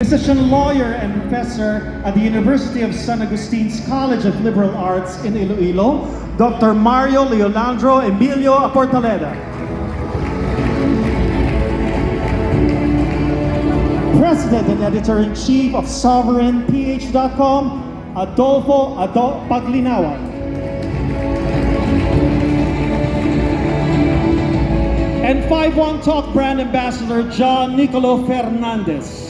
Physician, lawyer, and professor at the University of San Agustine's College of Liberal Arts in Iloilo, Dr. Mario Leonardo Emilio Aportaleda. President and Editor-in-Chief of SovereignPH.com, Adolfo Paglinawan. And 5-1 Talk Brand Ambassador, John Nicolo Fernandez.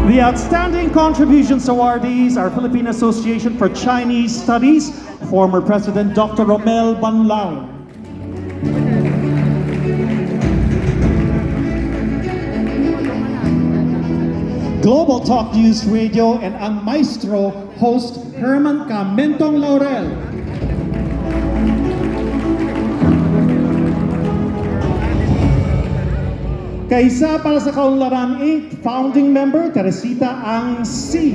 The Outstanding Contributions Awardees are Philippine Association for Chinese Studies, former President Dr. Romualdez Bongbong. Global Talk News Radio and ang maestro host Herman Camentong Laurel. Kaisa para sa Kaunlaran Inc. founding member Teresita Ang C.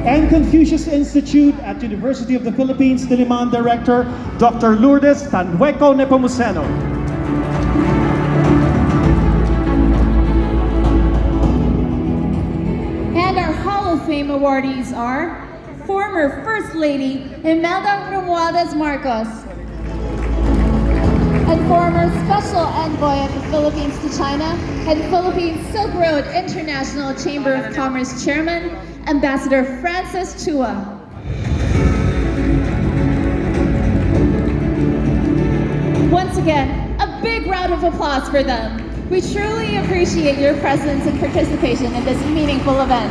And Confucius Institute at University of the Philippines Diliman Director Dr. Lourdes Tanhueco Nepomuceno. And our Hall of Fame awardees are former First Lady Imelda Romualdez Marcos, and former Special Envoy of the Philippines to China and Philippines Silk Road International Chamber of Commerce Chairman, Ambassador Francis Chua. Once again, a big round of applause for them. We truly appreciate your presence and participation in this meaningful event.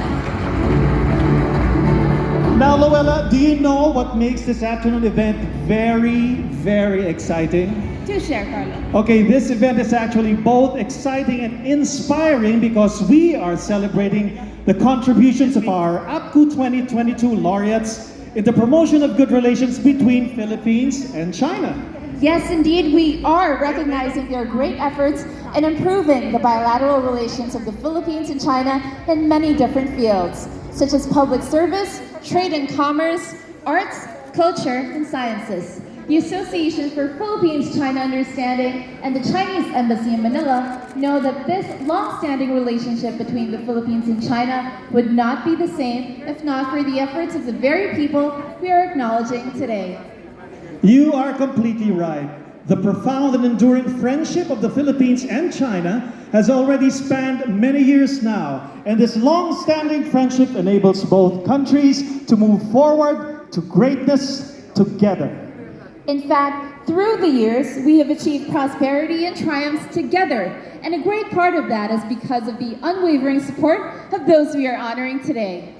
Now, Luella, do you know what makes this afternoon event very, very exciting? Do share, Carlo. Okay, this event is actually both exciting and inspiring because we are celebrating the contributions of our Appcu 2022 laureates in the promotion of good relations between Philippines and China. Yes, indeed, we are recognizing their great efforts in improving the bilateral relations of the Philippines and China in many different fields, such as public service, trade and commerce, arts, culture, and sciences. The Association for Philippines-China Understanding and the Chinese Embassy in Manila know that this long-standing relationship between the Philippines and China would not be the same if not for the efforts of the very people we are acknowledging today. You are completely right. The profound and enduring friendship of the Philippines and China has already spanned many years now, and this long-standing friendship enables both countries to move forward to greatness together. In fact, through the years, we have achieved prosperity and triumphs together, and a great part of that is because of the unwavering support of those we are honoring today.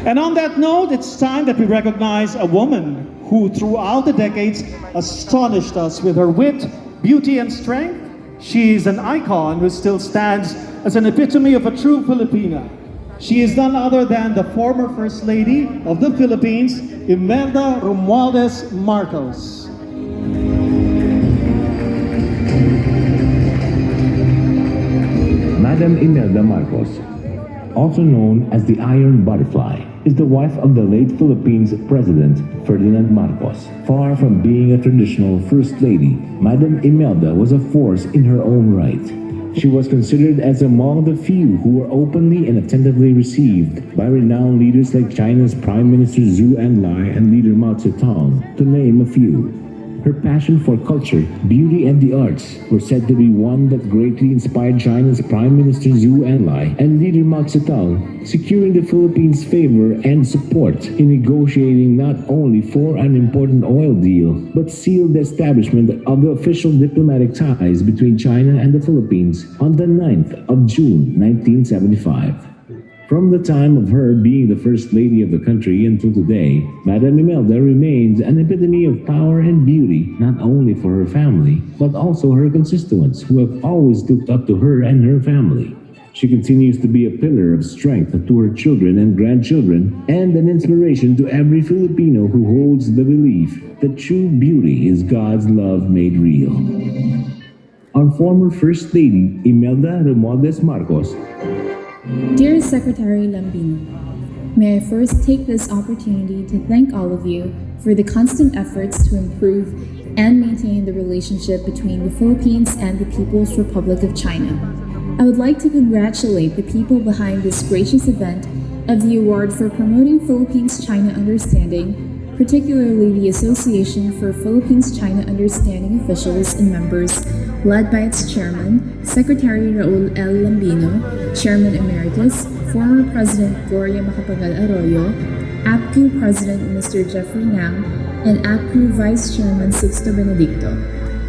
And on that note, it's time that we recognize a woman who throughout the decades astonished us with her wit, beauty, and strength. She is an icon who still stands as an epitome of a true Filipina. She is none other than the former First Lady of the Philippines, Imelda Romualdez Marcos. Madam Imelda Marcos, also known as the Iron Butterfly, is the wife of the late Philippines President Ferdinand Marcos. Far from being a traditional First Lady, Madam Imelda was a force in her own right. She was considered as among the few who were openly and attentively received by renowned leaders like China's Prime Minister Zhou Enlai and leader Mao Zedong, to name a few. Her passion for culture, beauty, and the arts were said to be one that greatly inspired China's Prime Minister Zhou Enlai and leader Mao Zedong, securing the Philippines' favor and support in negotiating not only for an important oil deal, but sealed the establishment of the official diplomatic ties between China and the Philippines on the 9th of June 1975. From the time of her being the First Lady of the country until today, Madam Imelda remains an epitome of power and beauty, not only for her family, but also her constituents who have always looked up to her and her family. She continues to be a pillar of strength to her children and grandchildren, and an inspiration to every Filipino who holds the belief that true beauty is God's love made real. Our former First Lady, Imelda Romualdez Marcos. Dear Secretary Lambino, may I first take this opportunity to thank all of you for the constant efforts to improve and maintain the relationship between the Philippines and the People's Republic of China. I would like to congratulate the people behind this gracious event of the award for promoting Philippines-China understanding, particularly the Association for Philippines-China Understanding Officials and Members, led by its chairman, Secretary Raul L. Lambino, Chairman Emeritus, former President Gloria Macapagal Arroyo, Appcu President Mr. Jeffrey Nam, and Appcu Vice Chairman Sixto Benedicto.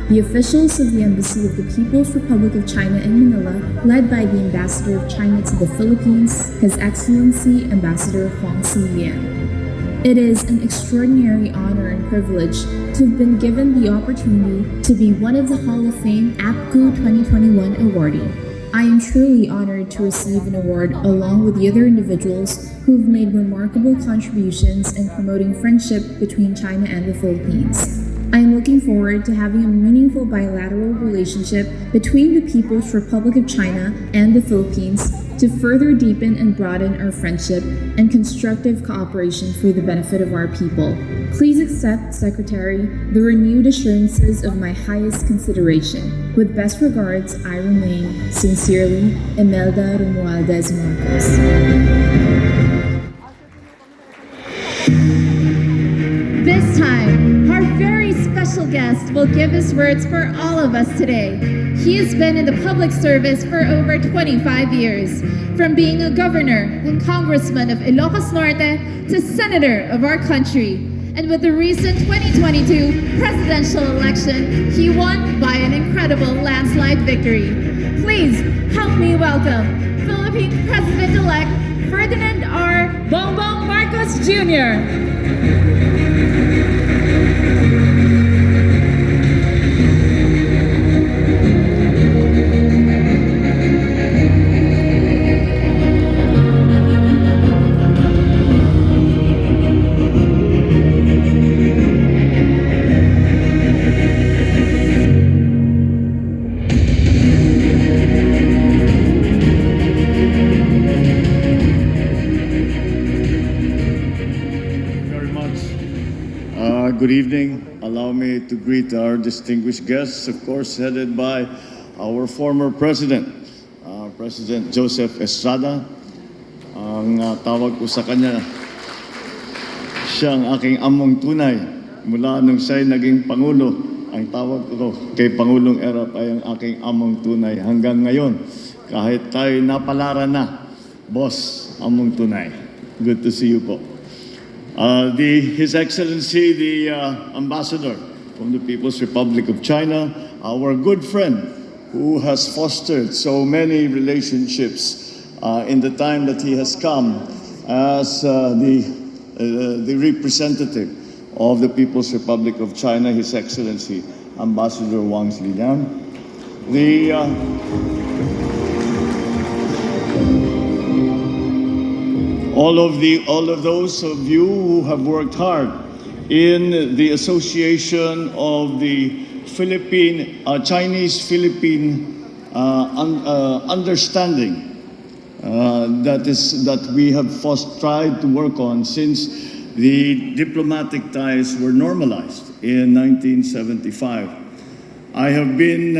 The officials of the Embassy of the People's Republic of China in Manila, led by the Ambassador of China to the Philippines, His Excellency Ambassador Huang Xilian. It is an extraordinary honor and privilege to have been given the opportunity to be one of the Hall of Fame Appcu 2021 awardee. I am truly honored to receive an award along with the other individuals who have made remarkable contributions in promoting friendship between China and the Philippines. I am looking forward to having a meaningful bilateral relationship between the People's Republic of China and the Philippines to further deepen and broaden our friendship and constructive cooperation for the benefit of our people. Please accept, Secretary, the renewed assurances of my highest consideration. With best regards, I remain, sincerely, Imelda Romualdez Marcos. This time, our very special guest will give his words for all of us today. He has been in the public service for over 25 years, from being a governor and congressman of Ilocos Norte to senator of our country. And with the recent 2022 presidential election, he won by an incredible landslide victory. Please help me welcome Philippine President-elect Ferdinand R. Bongbong Marcos Jr. Good evening. Allow me to greet our distinguished guests, of course, headed by our former President, President Joseph Estrada. Ang tawag ko sa kanya, siyang aking among tunay. Mula nung siya'y naging Pangulo, ang tawag ko kay Pangulong Erap ay ang aking among tunay. Hanggang ngayon, kahit tayo napalaran na, boss, among tunay. Good to see you po. His Excellency, the Ambassador from the People's Republic of China, our good friend who has fostered so many relationships in the time that he has come as the representative of the People's Republic of China, His Excellency Ambassador Huang Xilian. All of those of you who have worked hard in the association of the Chinese-Philippine understanding that we have tried to work on since the diplomatic ties were normalized in 1975. I have been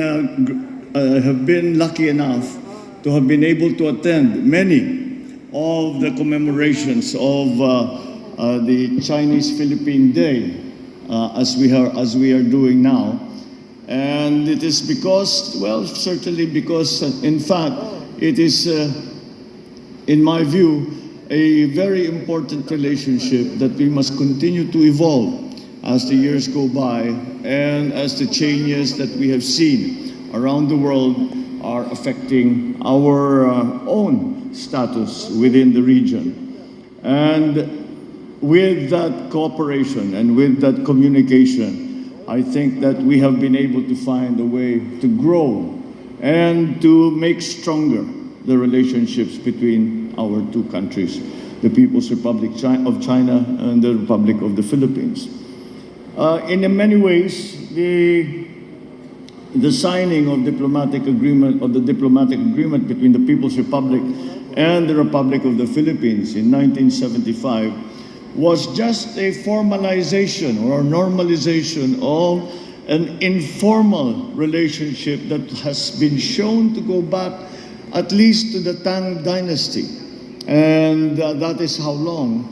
lucky enough to have been able to attend many of the commemorations of the Chinese-Philippine Day as we are doing now. And it is because, well, certainly because, in fact, it is, in my view, a very important relationship that we must continue to evolve as the years go by and as the changes that we have seen around the world are affecting our own status within the region. And with that cooperation and with that communication, I think that we have been able to find a way to grow and to make stronger the relationships between our two countries, the People's Republic of China and the Republic of the Philippines. In many ways, the signing of the diplomatic agreement between the People's Republic and the Republic of the Philippines in 1975 was just a formalization or normalization of an informal relationship that has been shown to go back at least to the Tang Dynasty. And that is how long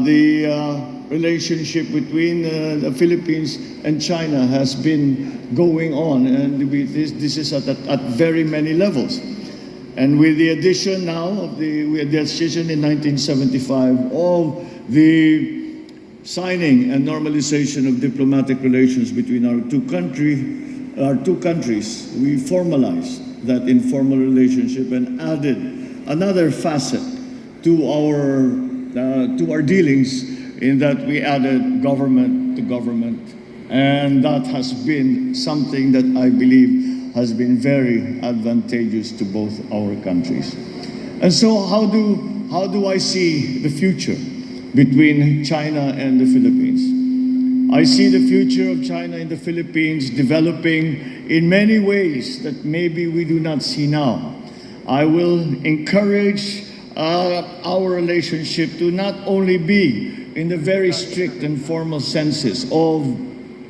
the relationship between the Philippines and China has been going on. And this is at very many levels. And with the addition now of the decision in 1975 of the signing and normalization of diplomatic relations between our two countries, we formalized that informal relationship and added another facet to our dealings, in that we added government to government, and that has been something that I believe has been very advantageous to both our countries. And so how do I see the future between China and the Philippines? I see the future of China and the Philippines developing in many ways that maybe we do not see now. I will encourage our relationship to not only be in the very strict and formal senses of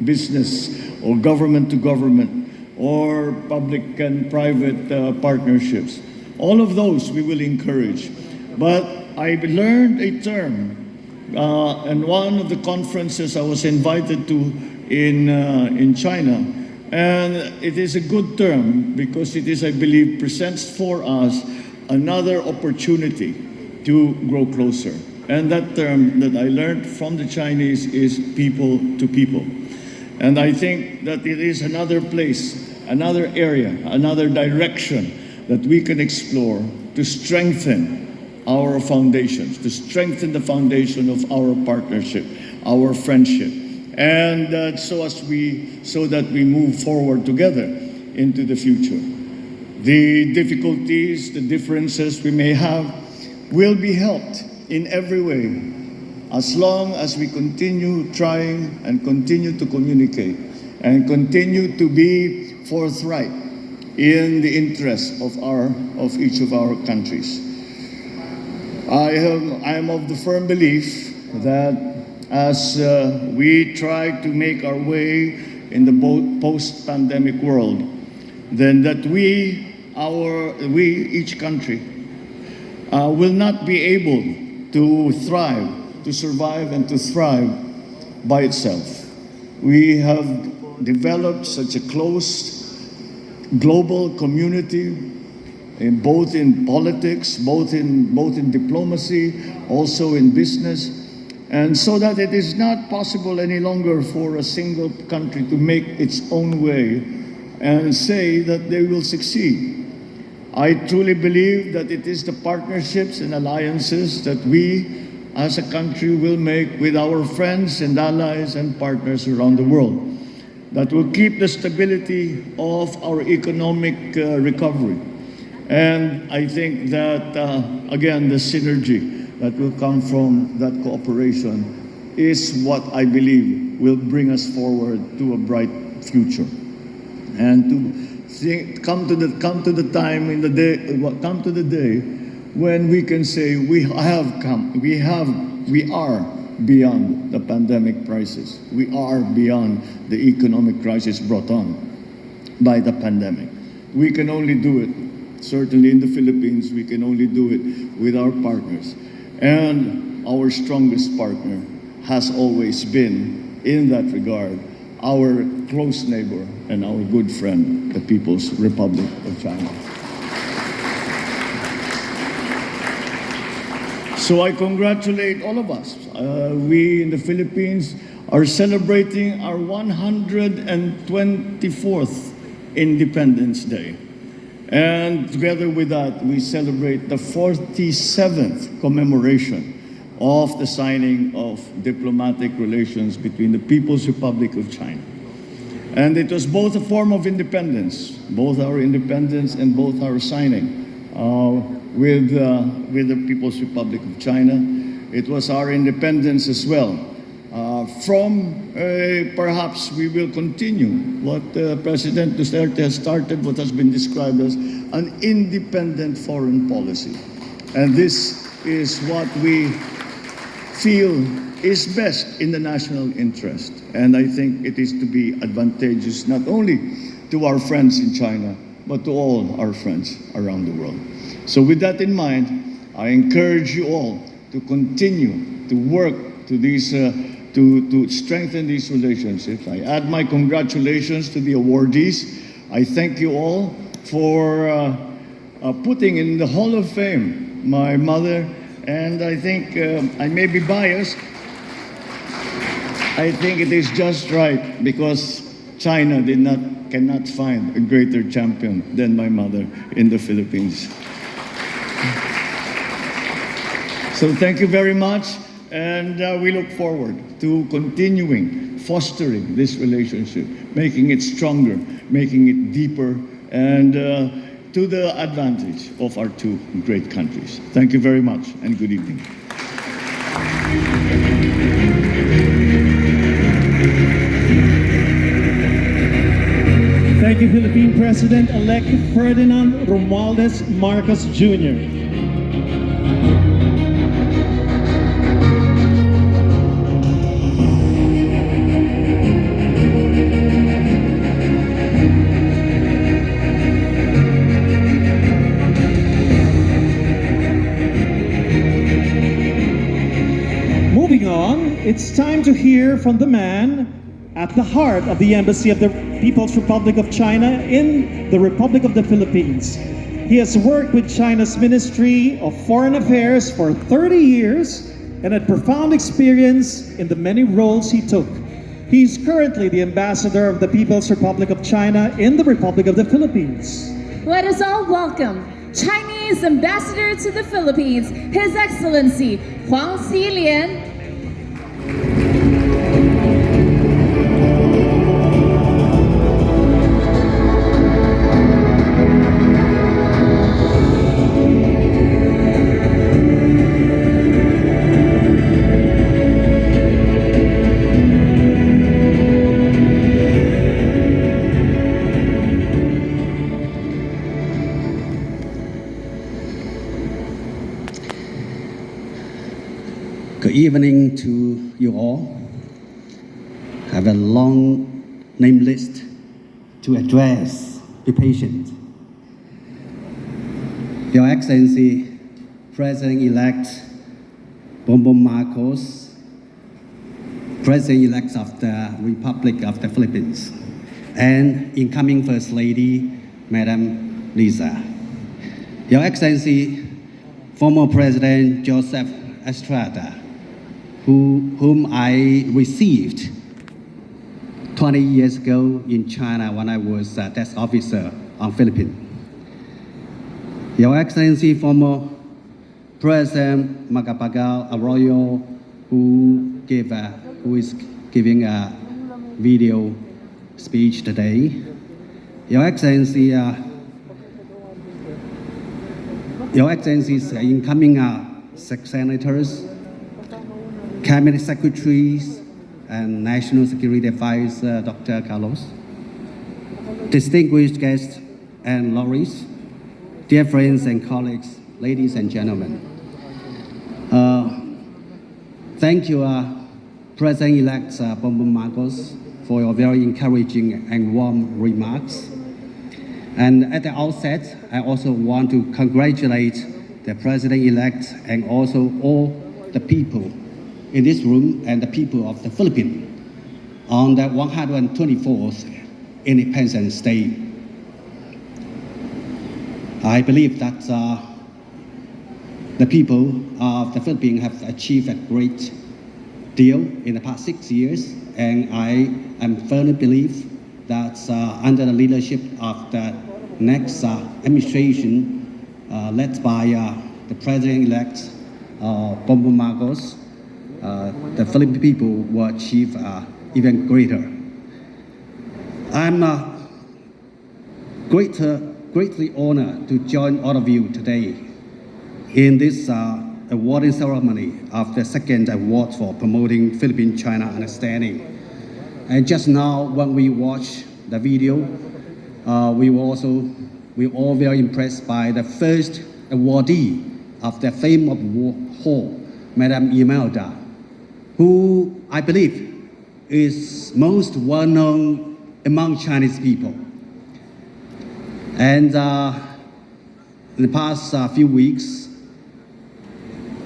business or government to government or public and private partnerships. All of those we will encourage. But I learned a term in one of the conferences I was invited to in China, and it is a good term because it is, I believe, presents for us another opportunity to grow closer. And that term that I learned from the Chinese is people to people. And I think that it is another place, another area, another direction that we can explore to strengthen our foundations, to strengthen the foundation of our partnership, our friendship, and so that we move forward together into the future. The difficulties, the differences we may have will be helped in every way as long as we continue trying and continue to communicate and continue to be forthright in the interest of each of our countries. I am of the firm belief that as we try to make our way in the post-pandemic world, then that each country will not be able to thrive, to survive and to thrive by itself. We have developed such a close global community, both in politics, both in diplomacy, also in business, and so that it is not possible any longer for a single country to make its own way and say that they will succeed. I truly believe that it is the partnerships and alliances that we as a country will make with our friends and allies and partners around the world that will keep the stability of our economic recovery. And I think that, again, the synergy that will come from that cooperation is what I believe will bring us forward to a bright future. And to come to the day when we can say we are beyond the pandemic crisis. We are beyond the economic crisis brought on by the pandemic. We can only do it, certainly in the Philippines, we can only do it with our partners. And our strongest partner has always been, in that regard, our close neighbor and our good friend, the People's Republic of China. So I congratulate all of us. We in the Philippines are celebrating our 124th Independence Day. And together with that, we celebrate the 47th commemoration of the signing of diplomatic relations between the People's Republic of China. And it was both a form of independence, both our independence and both our signing with the People's Republic of China. It was our independence as well. Perhaps we will continue what President Duterte has started, what has been described as an independent foreign policy. And this is what we feel is best in the national interest. And I think it is to be advantageous not only to our friends in China, but to all our friends around the world. So with that in mind, I encourage you all to continue to work to these, to strengthen these relationships. I add my congratulations to the awardees. I thank you all for putting in the Hall of Fame my mother, and I think I may be biased. I think it is just right because China cannot find a greater champion than my mother in the Philippines. So thank you very much, and we look forward to continuing fostering this relationship, making it stronger, making it deeper, and to the advantage of our two great countries. Thank you very much, and good evening. Thank you, Philippine President-elect Ferdinand Romualdez Marcos Jr. Moving on, it's time to hear from the man at the heart of the Embassy of the People's Republic of China in the Republic of the Philippines. He has worked with China's Ministry of Foreign Affairs for 30 years and had profound experience in the many roles he took. He is currently the Ambassador of the People's Republic of China in the Republic of the Philippines. Let us all welcome Chinese Ambassador to the Philippines, His Excellency Huang Xilian. Good evening to you all. I have a long name list to address. Be patient. Your Excellency, President-elect Bongbong Marcos, President-elect of the Republic of the Philippines, and incoming First Lady, Madam Lisa. Your Excellency, former President Joseph Estrada, whom I received 20 years ago in China when I was a desk officer on Philippines. Your Excellency, former President Macapagal Arroyo, who is giving a video speech today. Your Excellency, incoming six senators, Cabinet Secretaries, and National Security Advisor, Dr. Carlos, distinguished guests and laureates, dear friends and colleagues, ladies and gentlemen. Thank you, President-elect Bongbong Marcos, for your very encouraging and warm remarks. And at the outset, I also want to congratulate the President-elect and also all the people in this room and the people of the Philippines on the 124th Independence Day. I believe that the people of the Philippines have achieved a great deal in the past 6 years, and I am firmly believe that under the leadership of the next administration led by the President-elect Bongbong Marcos, the Philippine people will achieve even greater. I'm greatly honored to join all of you today in this awarding ceremony of the second award for promoting Philippine-China understanding. And just now, when we watched the video, we were all very impressed by the first awardee of the Fame of War Hall, Madam Imelda. who I believe is most well known among Chinese people. And in the past few weeks,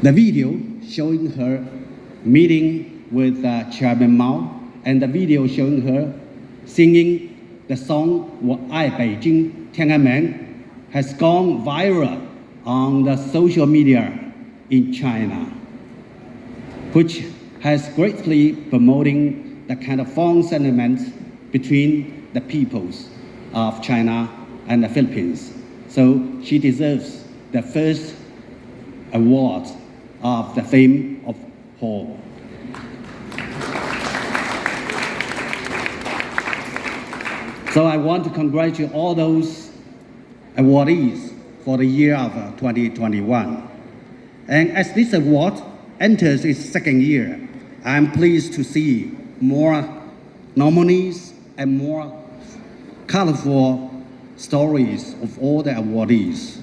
the video showing her meeting with Chairman Mao and the video showing her singing the song 我爱北京天安门 has gone viral on the social media in China, which has greatly promoting the kind of fond sentiment between the peoples of China and the Philippines. So she deserves the first award of the Fame of Hall. So I want to congratulate all those awardees for the year of 2021. And as this award enters its second year, I'm pleased to see more nominees and more colorful stories of all the awardees.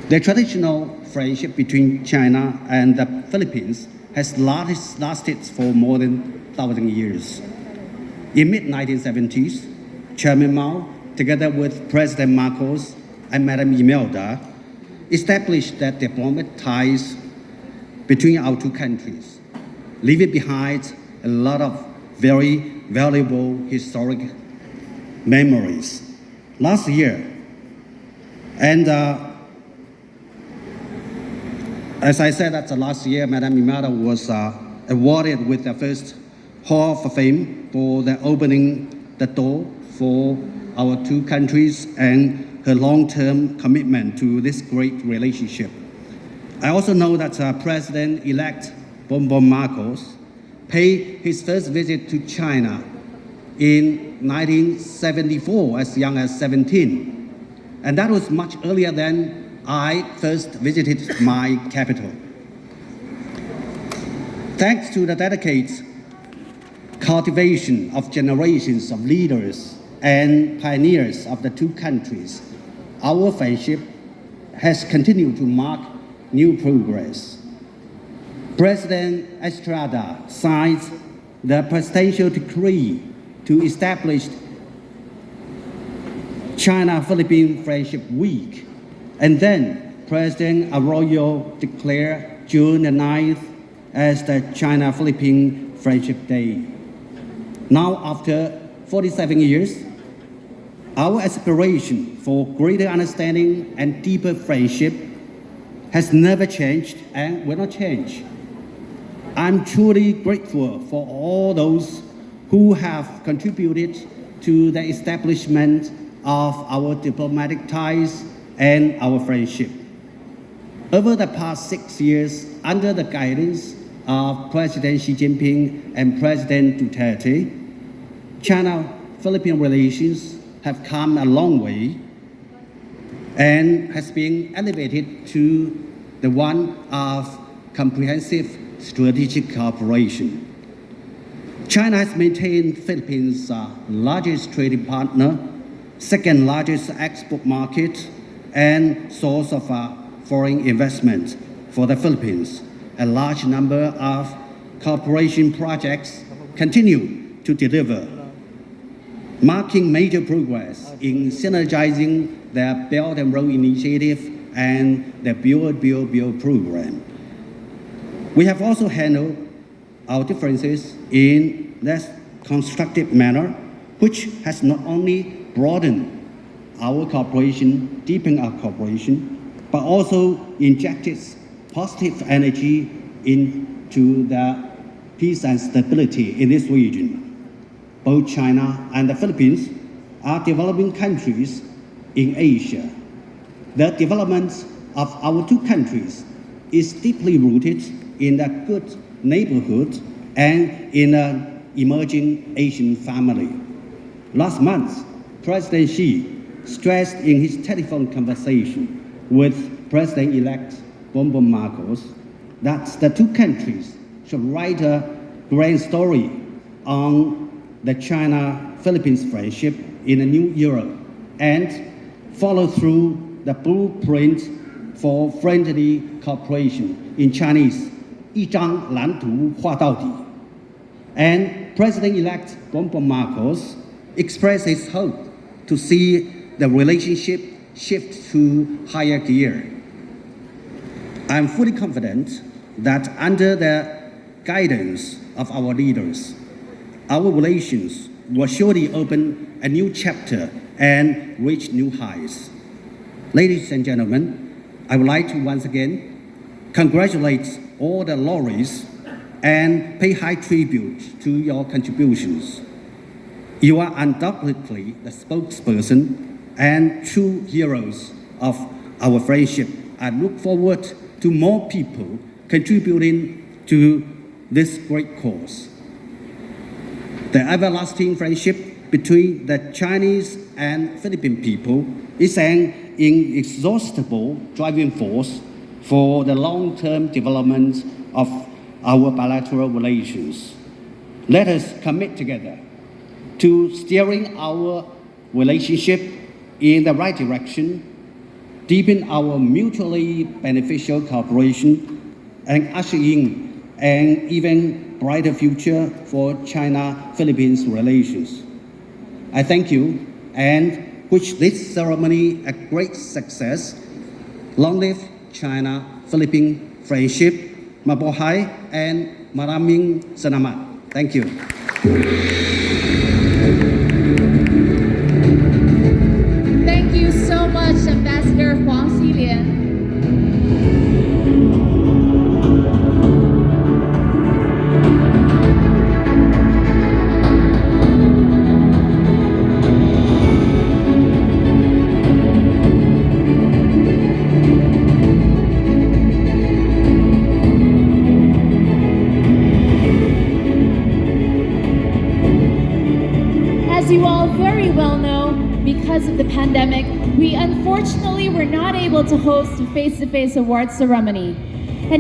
The traditional friendship between China and the Philippines has lasted for more than 1,000 years. In mid-1970s, Chairman Mao, together with President Marcos and Madam Imelda, established that diplomatic ties between our two countries, leaving behind a lot of very valuable historic memories. Last year, and as I said, that last year, Madam Imelda was awarded with the first Hall of Fame for the opening the door for our two countries and her long-term commitment to this great relationship. I also know that President-elect Bongbong Marcos paid his first visit to China in 1974, as young as 17. And that was much earlier than I first visited my capital. Thanks to the dedicated cultivation of generations of leaders and pioneers of the two countries, our friendship has continued to mark new progress. President Estrada signed the presidential decree to establish China-Philippine Friendship Week, and then President Arroyo declared June the 9th as the China-Philippine Friendship Day. Now, after 47 years, our aspiration for greater understanding and deeper friendship has never changed and will not change. I'm truly grateful for all those who have contributed to the establishment of our diplomatic ties and our friendship. Over the past 6 years, under the guidance of President Xi Jinping and President Duterte, China-Philippine relations have come a long way and has been elevated to the one of comprehensive strategic cooperation. China has maintained Philippines' largest trading partner, second largest export market, and source of foreign investment for the Philippines. A large number of cooperation projects continue to deliver, marking major progress in synergizing the Belt and Road Initiative and the Build program. We have also handled our differences in this constructive manner, which has not only broadened our cooperation, deepened our cooperation, but also injected positive energy into the peace and stability in this region. Both China and the Philippines are developing countries in Asia. The development of our two countries is deeply rooted in a good neighborhood and in an emerging Asian family. Last month, President Xi stressed in his telephone conversation with President-elect Bongbong Marcos that the two countries should write a grand story on the China-Philippines friendship in a new era and follow through the blueprint for friendly cooperation in Chinese 一张蓝图画到底. And President-elect Bongbong Marcos expressed his hope to see the relationship shift to higher gear. I am fully confident that under the guidance of our leaders, our relations will surely open a new chapter and reach new heights. Ladies and gentlemen, I would like to once again congratulate all the laureates and pay high tribute to your contributions. You are undoubtedly the spokesperson and true heroes of our friendship. I look forward to more people contributing to this great cause. The everlasting friendship between the Chinese and Philippine people is an inexhaustible driving force for the long-term development of our bilateral relations. Let us commit together to steering our relationship in the right direction, deepen our mutually beneficial cooperation, and usher in an even brighter future for China-Philippines relations. I thank you and wish this ceremony a great success. Long live China-Philippine friendship. Mabuhay and maraming salamat. Thank you. Thank you so much, Ambassador Huang Xilian. As you all very well know, because of the pandemic, we unfortunately were not able to host a face-to-face award ceremony.